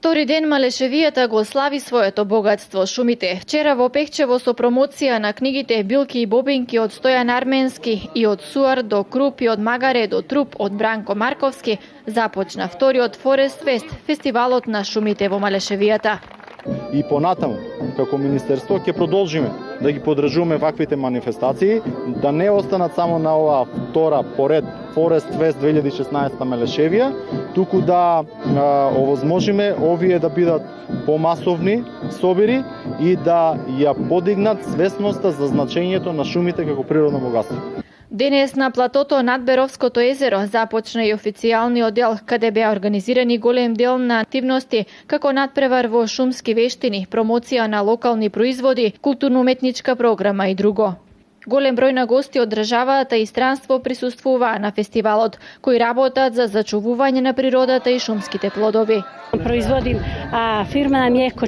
Втори ден Малешевијата го слави своето богатство, шумите. Вчера во Пехчево со промоција на книгите Билки и бобинки од Стојан Арменски и од Суар до Круп и од Магаре до Труп од Бранко Марковски започна вториот Форест Фест, фестивалот на шумите во Малешевијата. И понатаму, како Министерство, ќе продолжиме да ги поддржуваме ваквите манифестации, да не останат само на оваа втора поред Форест Фест 2016 на Малешевија, туку да овозможиме овие да бидат помасовни собири и да ја подигнат свесноста за значењето на шумите како природно богатство. Денес на платото над Беровското езеро започна и официјалниот дел, каде беа организирани голем дел на активности, како надпревар во шумски вештини, промоција на локални производи, културно-уметничка програма и друго. Голем број на гости од државата и странство присуствуваа на фестивалот, кои работат за зачувување на природата и шумските плодови. Производим фирма нам е еко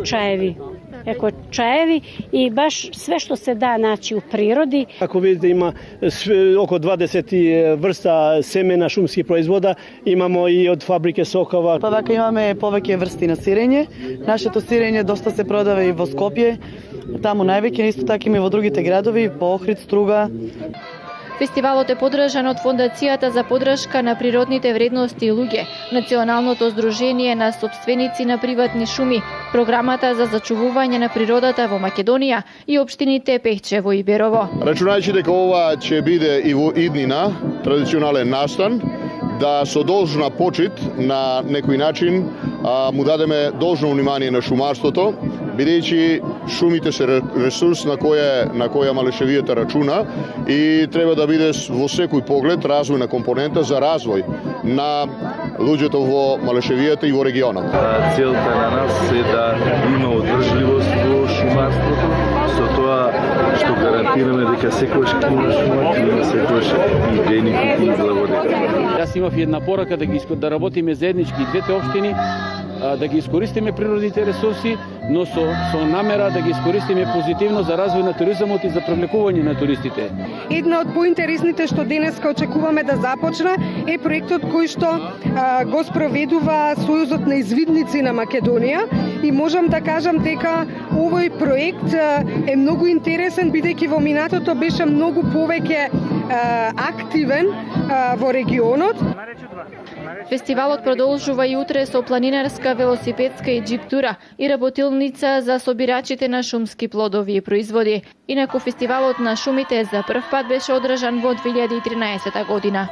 чаеви и баш све што се да наći у природи. Како видите има око 20 врста семена шумски производа, имамо и од фабрике сокова. Па вака имаме повеќе врсти на сирење. Нашето сирење доста се продава и во Скопје, таму највеќе, исто така и во другите градови, по Охрид, Струга. Фестивалот е поддржан од Фондацијата за поддршка на природните вредности и луѓе, Националното здружение на сопственици на приватни шуми, Програмата за зачувување на природата во Македонија и општините Пехчево и Берово. Рачунајќи дека ова ќе биде и во иднина традиционален настан, да со должна почит на некој начин му дадеме должно внимание на шумарството, бидејќи шумите се ресурс на која Малешевијата рачуна и треба да биде во секој поглед развојна компонента за развој на луѓето во Малешевијата и во регионот. Целта на нас е да има одржливост во шумарството, со тоа што гарантираме дека секојаш има шума, има секојаш и бенефити и благодетели. Јас имав една порака да работиме заеднички двете општини, да ги искористиме природните ресурси, но со намера да ги искористиме позитивно за развој на туризмот и за привлекување на туристите. Една од поинтересните што денеска очекуваме да започна е проектот кој што го спроведува Сојузот на извидници на Македонија и можам да кажам дека овој проект е многу интересен, бидејќи во минатото беше многу повеќе активен во регионот. Фестивалот продолжува и утре со планинарска, велосипедска и джип тура и работилница за собирачите на шумски плодови и производи. Инаку фестивалот на шумите за прв пат беше одржан во 2013 година.